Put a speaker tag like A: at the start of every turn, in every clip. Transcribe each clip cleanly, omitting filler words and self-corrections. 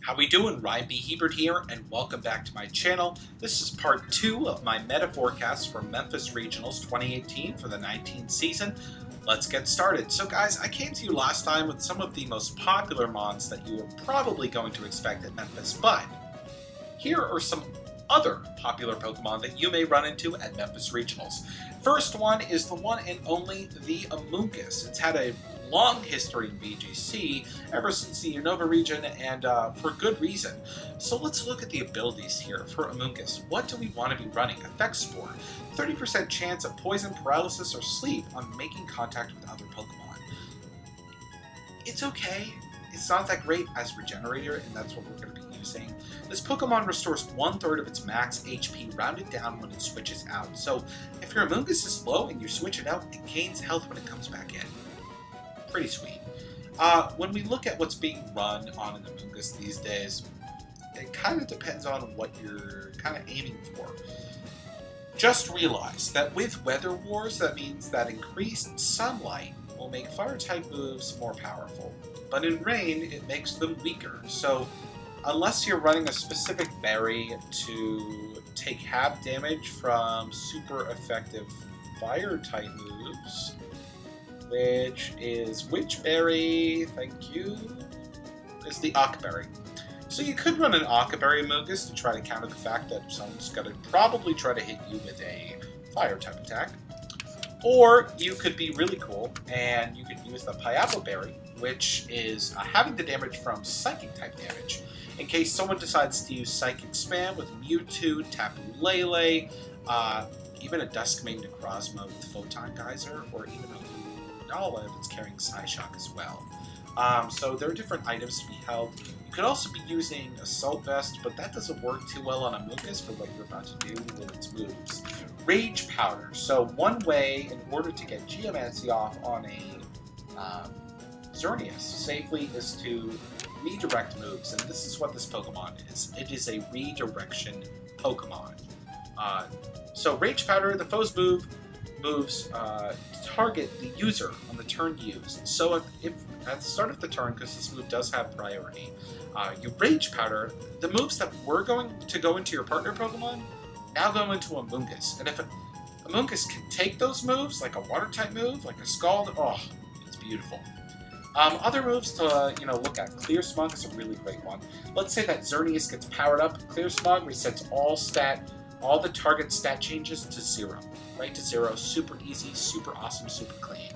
A: How we doing? Ryan B. Hebert here, and welcome back to my channel. This is part 2 of my meta forecast for Memphis Regionals 2018 for the 19th season. Let's get started. So guys, I came to you last time with some of the most popular mons that you were probably going to expect at Memphis, but here are some other popular Pokemon that you may run into at Memphis Regionals. First one is the one and only the Amoonguss. It's had a long history in VGC, ever since the Unova region, and for good reason. So let's look at the abilities here for Amoonguss. What do we want to be running? Effect Spore, 30% chance of poison, paralysis, or sleep on making contact with other Pokemon. It's okay. It's not that great as Regenerator, and that's what we're going to be using. This Pokemon restores 1/3 of its max HP rounded down when it switches out. So if your Amoonguss is low and you switch it out, it gains health when it comes back in. Pretty sweet. When we look at what's being run on an Amoonguss these days, it kind of depends on what you're kind of aiming for. Just realize that with Weather Wars, that means that increased sunlight will make fire-type moves more powerful, but in rain, it makes them weaker. So unless you're running a specific berry to take half damage from super effective fire-type moves, which berry, thank you, is the Ocberry. So you could run an Ocberry Amoonguss to try to counter the fact that someone's going to probably try to hit you with a fire-type attack. Or you could be really cool, and you could use the Piapo Berry, which is having the damage from Psychic-type damage. In case someone decides to use Psychic Spam with Mewtwo, Tapu Lele, even a Duskmane Necrozma with Photon Geyser, or even a Lunala if it's carrying Psyshock as well. So there are different items to be held. You could also be using Assault Vest, but that doesn't work too well on Amoonguss for what you're about to do with its moves. Rage Powder. So one way, in order to get Geomancy off on a Xerneas safely, is to redirect moves, and this is what this Pokemon is. It is a redirection Pokemon. So Rage Powder, the foe's moves target the user on the turn used. So if at the start of the turn, because this move does have priority, you Rage Powder, the moves that were going to go into your partner Pokemon now go into Amoonguss. And if Amoonguss can take those moves, like a Water-type move, like a Scald, oh, it's beautiful. Other moves to look at. Clear Smog is a really great one. Let's say that Xerneas gets powered up. Clear Smog resets all the target stat changes to 0. Right to 0. Super easy, super awesome, super clean.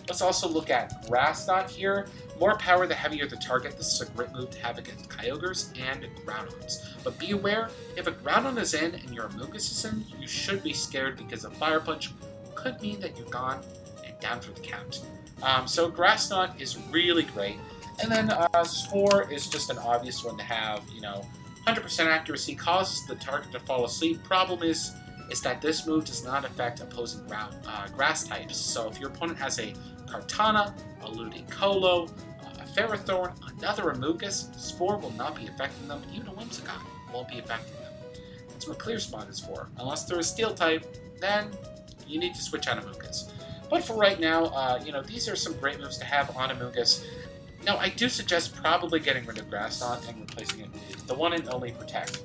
A: Let's also look at Grass Knot here. More power the heavier the target. This is a great move to have against Kyogres and Groudons. But be aware, if a Groudon is in and your Amoonguss is in, you should be scared because a Fire Punch could mean that you're gone and down for the count. So Grass Knot is really great. And then Spore is just an obvious one to have. 100% accuracy causes the target to fall asleep. Problem is that this move does not affect opposing grass types. So if your opponent has a Kartana, a Ludicolo, a Ferrothorn, another Amoonguss, Spore will not be affecting them. Even a Whimsicott won't be affecting them. That's what Clear Smog is for. Unless they're a Steel type, then you need to switch out Amoonguss. But for right now, these are some great moves to have on Amoonguss. Now, I do suggest probably getting rid of Grass Knot and replacing it with the one and only Protect.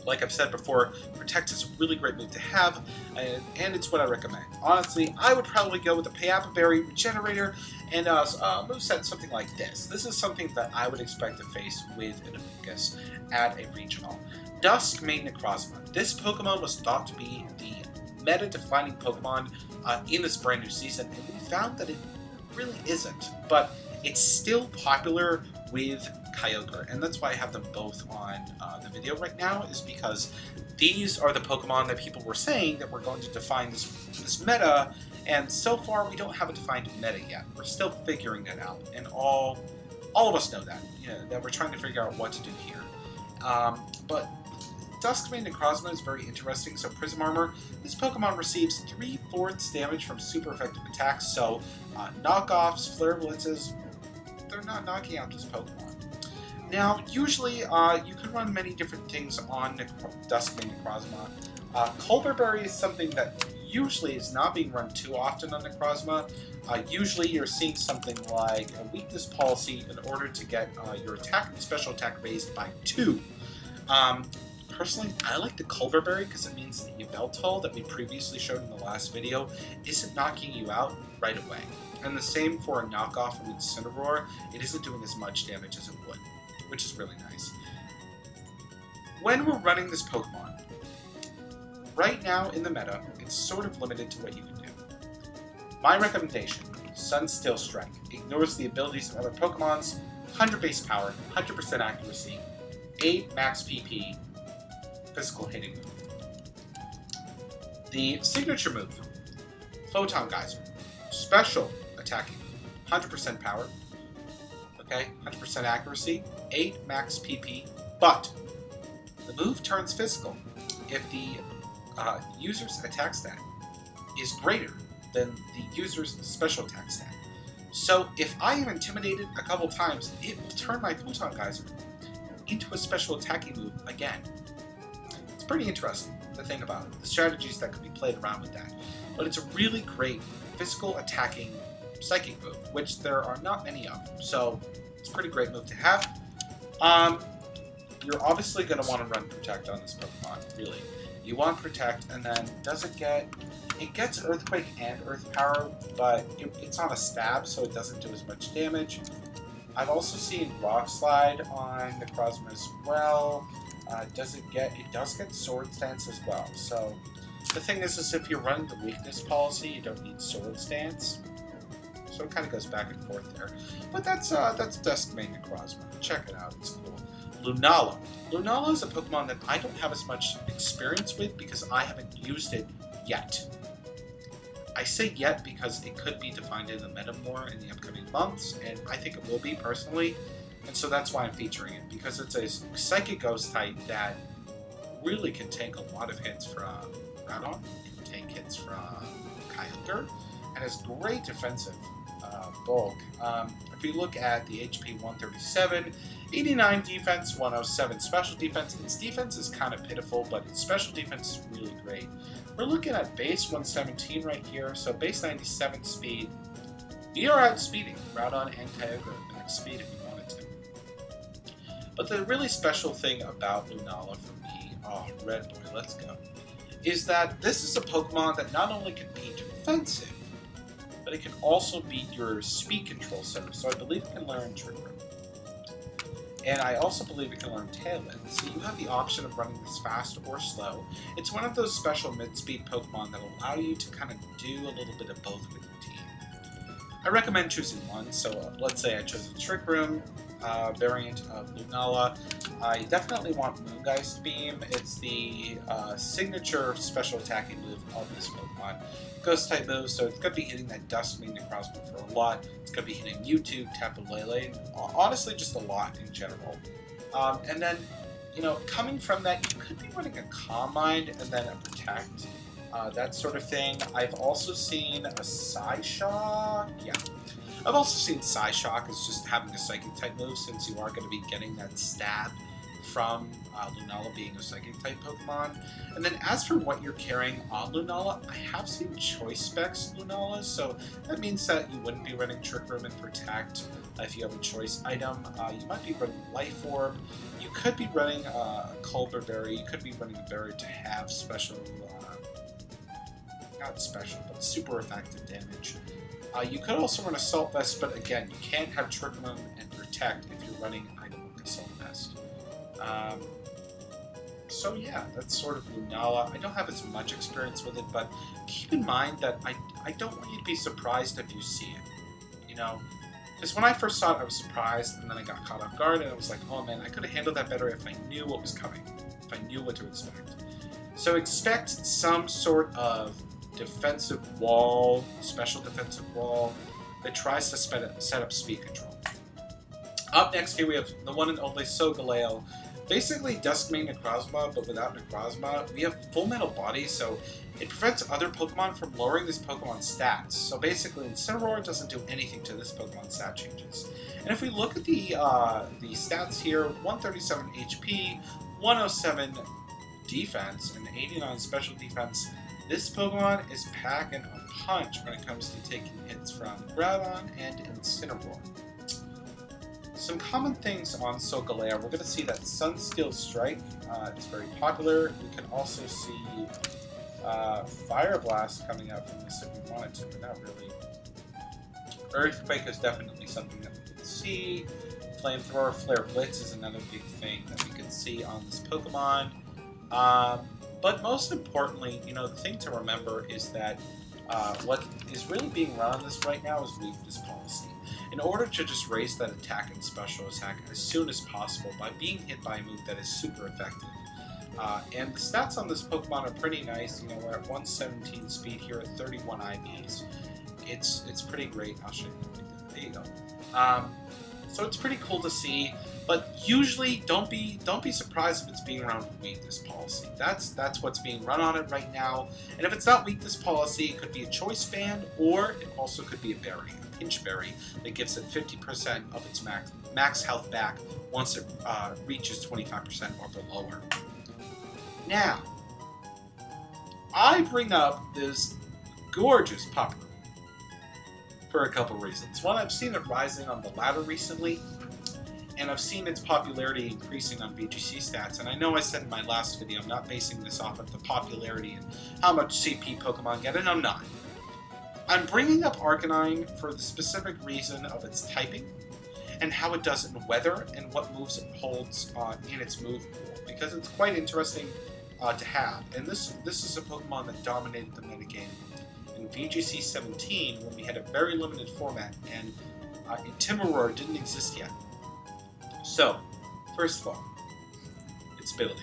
A: Like I've said before, Protect is a really great move to have, and it's what I recommend. Honestly, I would probably go with the Piapo Berry, Regenerator, and a moveset something like this. This is something that I would expect to face with an Amoonguss at a regional. Duskmane Necrozma. This Pokemon was thought to be the meta-defining Pokemon in this brand new season, and we found that it really isn't. But it's still popular with Kyogre, and that's why I have them both on the video right now, is because these are the Pokemon that people were saying that were going to define this meta, and so far we don't have a defined meta yet. We're still figuring it out, and all of us know that, that we're trying to figure out what to do here. But Duskmane Necrozma is very interesting. So Prism Armor, this Pokemon receives 3/4 damage from super effective attacks, so knockoffs, Flare Blitzes, they're not knocking out this Pokemon. Now, usually, you can run many different things on Duskmane Necrozma. Colbur Berry is something that usually is not being run too often on Necrozma. Usually you're seeing something like a weakness policy in order to get your attack and special attack raised by 2. Personally, I like the Culverberry because it means the Yveltal that we previously showed in the last video isn't knocking you out right away. And the same for a knockoff from Incineroar, it isn't doing as much damage as it would, which is really nice. When we're running this Pokemon, right now in the meta, it's sort of limited to what you can do. My recommendation, Sunsteel Strike, ignores the abilities of other Pokemons, 100 base power, 100% accuracy, 8 max PP, physical hitting move. The signature move, Photon Geyser, special attacking, 100% power, okay, 100% accuracy, 8 max PP, but the move turns physical if the user's attack stat is greater than the user's special attack stat. So if I am intimidated a couple times, it will turn my Photon Geyser into a special attacking move again. It's pretty interesting to think about, the strategies that could be played around with that. But it's a really great physical attacking psychic move, which there are not many of, so it's a pretty great move to have. You're obviously going to want to run Protect on this Pokemon, really. You want Protect, and then it gets Earthquake and Earth Power, but it's on a stab, so it doesn't do as much damage. I've also seen Rock Slide on Necrozma as well. It does get Sword Stance as well. So the thing is if you're running the weakness policy, you don't need Sword Stance. So it kind of goes back and forth there. But that's Duskmane Necrozma. Check it out, it's cool. Lunala. Lunala is a Pokemon that I don't have as much experience with because I haven't used it yet. I say yet because it could be defined in the meta more in the upcoming months, and I think it will be personally, and so that's why I'm featuring it, because it's a Psychic Ghost type that really can take a lot of hits from Groudon, can take hits from Kyogre, and has great defensive bulk. If you look at the HP 137, 89 defense, 107 special defense, its defense is kind of pitiful, but its special defense is really great. We're looking at base 117 right here, so base 97 speed. You are outspeeding Groudon and Kyogre at max speed if you wanted to. But the really special thing about Lunala for me, oh, Red Boy, let's go, is that this is a Pokemon that not only can be defensive, but it can also be your speed control center. So I believe it can learn Trick Room. And I also believe it can learn Tailwind. So you have the option of running this fast or slow. It's one of those special mid-speed Pokemon that allow you to kind of do a little bit of both with your team. I recommend choosing one. So let's say I chose a Trick Room variant of Lunala. I definitely want Moongeist Beam. It's the signature special attacking move of this Pokemon. Ghost type move, so it's going to be hitting that Duskmane Necrozma for a lot. It's going to be hitting Mewtwo, Tapu Lele, and honestly just a lot in general. And then, you know, coming from that, you could be running a Calm Mind and then a Protect, that sort of thing. I've also seen a Psyshock. Yeah. I've also seen Psyshock as just having a Psychic type move, since you are going to be getting that stab from Lunala being a Psychic-type Pokemon. And then as for what you're carrying on Lunala, I have seen Choice Specs Lunala, so that means that you wouldn't be running Trick Room and Protect if you have a Choice item. You might be running Life Orb, you could be running Culverberry, you could be running a berry to have special, not special, but super effective damage. You could also run Assault Vest, but again, you can't have Trick Room and Protect if you're running item like Assault Vest. So yeah, that's sort of Lunala. I don't have as much experience with it, but keep in mind that I don't want you to be surprised if you see it, you know? Because when I first saw it, I was surprised, and then I got caught off guard, and I was like, oh man, I could have handled that better if I knew what was coming, if I knew what to expect. So expect some sort of defensive wall, special defensive wall, that tries to set up speed control. Up next here we have the one and only Solgaleo. Basically Duskmane Necrozma, but without Necrozma. We have Full Metal Body, so it prevents other Pokemon from lowering this Pokemon's stats. So basically Incineroar doesn't do anything to this Pokemon's stat changes. And if we look at the stats here, 137 HP, 107 defense, and 89 special defense, This Pokemon is packing a punch when it comes to taking hits from Groudon and Incineroar. Some common things on Solgaleo. We're going to see that Sunsteel Strike is very popular. We can also see Fire Blast coming out from this if we wanted to, but not really. Earthquake is definitely something that we can see. Flamethrower, Flare Blitz is another big thing that we can see on this Pokemon. But most importantly, the thing to remember is that what is really being run on this right now is weakness policy. In order to just raise that attack and special attack as soon as possible by being hit by a move that is super effective. And the stats on this Pokemon are pretty nice. We're at 117 speed here at 31 IVs. It's pretty great. I'll show you. There you go. So it's pretty cool to see. But usually, don't be surprised if it's being run with weakness policy. That's what's being run on it right now. And if it's not weakness policy, it could be a choice band, or it also could be a berry, a pinch berry, that gives it 50% of its max health back once it reaches 25% or below. Now, I bring up this gorgeous pup for a couple reasons. One, I've seen it rising on the ladder recently, and I've seen its popularity increasing on VGC stats. And I know I said in my last video I'm not basing this off of the popularity and how much CP Pokemon get, and I'm not. I'm bringing up Arcanine for the specific reason of its typing and how it does in weather and what moves it holds in its move pool, because it's quite interesting to have. And this is a Pokemon that dominated the metagame in VGC 17 when we had a very limited format, and Incineroar didn't exist yet. So, first of all, its ability.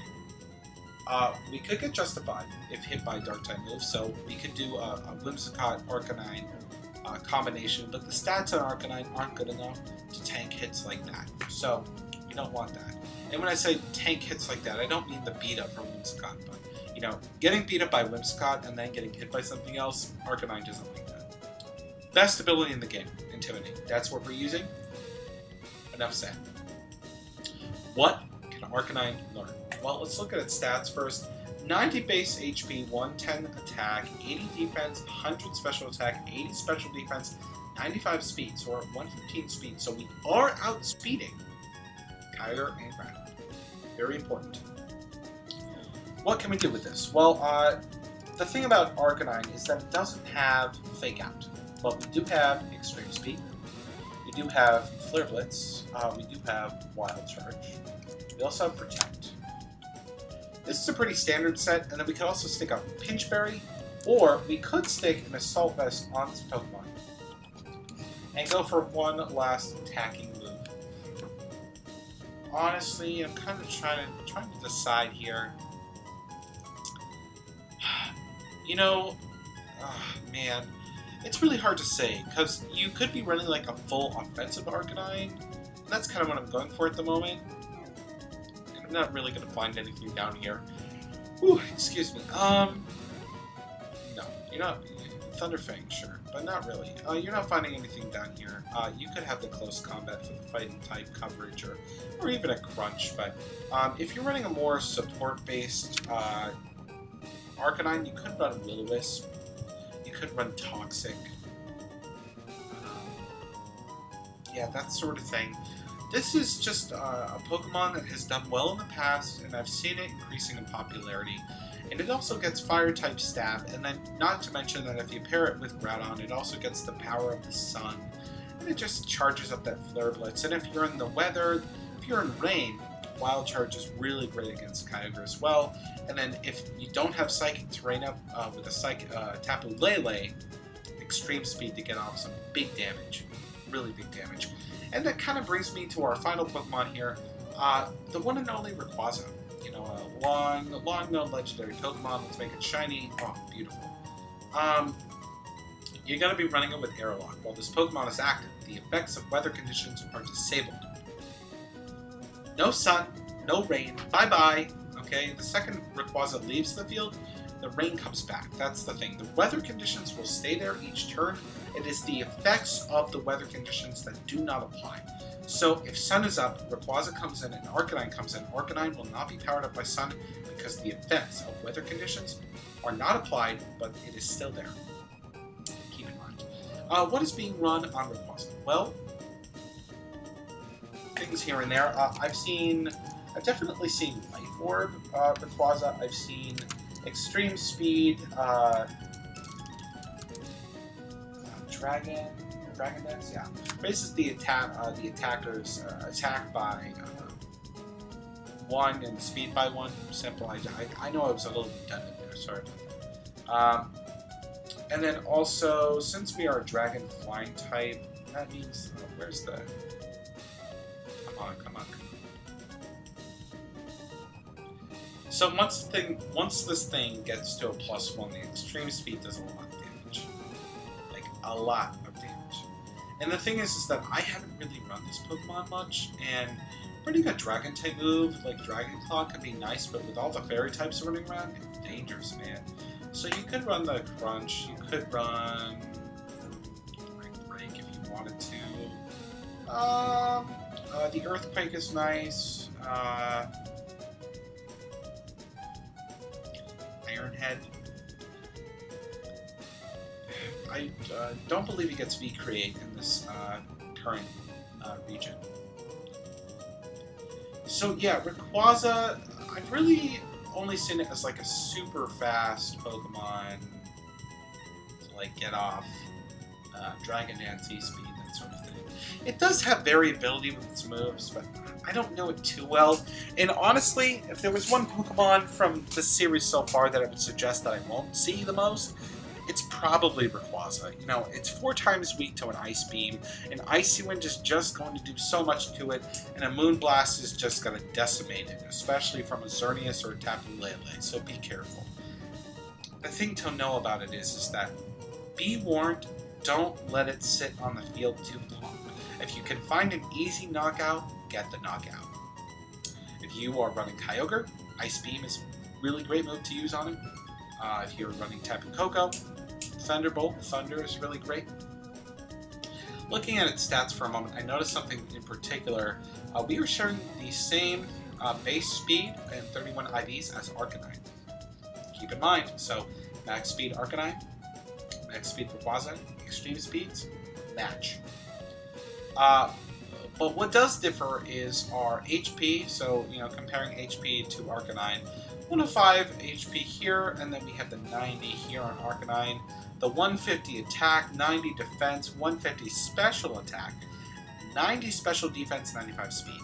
A: We could get justified if hit by Dark-type moves, so we could do a Whimsicott Arcanine combination, but the stats on Arcanine aren't good enough to tank hits like that, so you don't want that. And when I say tank hits like that, I don't mean the beat up from Whimsicott, but getting beat up by Whimsicott and then getting hit by something else, Arcanine doesn't like that. Best ability in the game, Intimidate. That's what we're using. Enough said. What can Arcanine learn? Well, let's look at its stats first. 90 base HP, 110 attack, 80 defense, 100 special attack, 80 special defense, 95 speed, so we're at 115 speed. So we are outspeeding Kyogre and Groudon. Very important. What can we do with this? Well, the thing about Arcanine is that it doesn't have Fake Out, but we do have Extreme Speed. We do have Flare Blitz. We do have Wild Charge. We also have Protect. This is a pretty standard set, and then we could also stick a Pinch Berry, or we could stick an Assault Vest on this Pokemon and go for one last attacking move. Honestly, I'm kind of trying to decide here. Man, it's really hard to say, because you could be running like a full offensive Arcanine, and that's kind of what I'm going for at the moment. And I'm not really going to find anything down here. Ooh, excuse me. No, you're not. Thunderfang, sure, but not really. You're not finding anything down here. You could have the close combat for the fighting type coverage, or even a crunch, but if you're running a more support-based Arcanine, you could run Will-O-Wisp. You could run Toxic. Yeah, that sort of thing. This is just a Pokemon that has done well in the past, and I've seen it increasing in popularity. And it also gets Fire-type Stab, and then not to mention that if you pair it with Groudon, it also gets the power of the sun. And it just charges up that Flare Blitz. And if you're in the weather, if you're in rain, Wild Charge is really great against Kyogre as well. And then if you don't have Psychic Terrain up with a Tapu Lele, Extreme Speed to get off some big damage. Really big damage. And that kind of brings me to our final Pokemon here, the one and only Rayquaza. A long-known legendary Pokemon. Let's make it shiny. Oh, beautiful. You're going to be running it with Airlock. While this Pokemon is active, the effects of weather conditions are disabled. No sun, no rain, bye-bye. Okay, the second Rayquaza leaves the field, the rain comes back. That's the thing. The weather conditions will stay there each turn. It is the effects of the weather conditions that do not apply. So if Sun is up, Rayquaza comes in, and Arcanine comes in. Arcanine will not be powered up by Sun because the effects of weather conditions are not applied, but it is still there. Keep in mind. What is being run on Rayquaza? Well, things here and there. I've definitely seen Life Orb Rayquaza. I've seen Extreme Speed, Dragon Dance, yeah. Raises the attacker's attack by 1 and speed by 1. Simple. I know I was a little redundant there, sorry. And then also, since we are a Dragon Flying type, that means where's the? Come on. So once this thing gets to a +1, the Extreme Speed does a lot of damage. Like, a lot of damage. And the thing is that I haven't really run this Pokemon much, and pretty good Dragon type move, like Dragon Claw, can be nice, but with all the Fairy types running around, it's dangerous, man. So you could run the Crunch, you could run Break if you wanted to. The Earthquake is nice. Iron Head. I don't believe he gets V-Create in this current region. So yeah, Rayquaza, I've really only seen it as like a super fast Pokemon to like get off Dragon Dance speed, that sort of thing. It does have variability with its moves, but I don't know it too well. And honestly, if there was one Pokemon from the series so far that I would suggest that I won't see the most, it's probably Rayquaza. You know, it's 4 times weak to an Ice Beam, and Icy Wind is just going to do so much to it, and a Moonblast is just going to decimate it, especially from a Xerneas or a Tapu Lele, so be careful. The thing to know about it is that be warned, don't let it sit on the field too long. If you can find an easy knockout, get the knockout. If you are running Kyogre, Ice Beam is a really great move to use on him. If you're running Tapu Koko, Thunderbolt, Thunder is really great. Looking at its stats for a moment, I noticed something in particular. We are sharing the same base speed and 31 IVs as Arcanine. Keep in mind, so max speed Arcanine, max speed Rayquaza, extreme speeds, match. But what does differ is our HP, so, you know, comparing HP to Arcanine. 105 HP here, and then we have the 90 here on Arcanine. The 150 attack, 90 defense, 150 special attack, 90 special defense, 95 speed.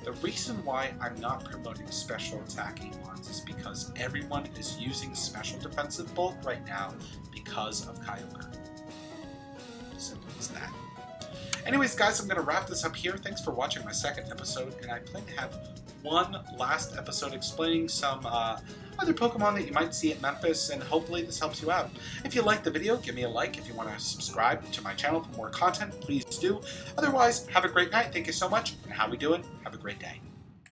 A: The reason why I'm not promoting special attacking ones is because everyone is using special defensive bulk right now because of Kyogre. Simple as that. Anyways, guys, I'm going to wrap this up here. Thanks for watching my second episode, and I plan to have one last episode explaining some other Pokemon that you might see at Memphis, and hopefully this helps you out. If you liked the video, give me a like. If you want to subscribe to my channel for more content, please do. Otherwise, have a great night. Thank you so much, and how we doing? Have a great day.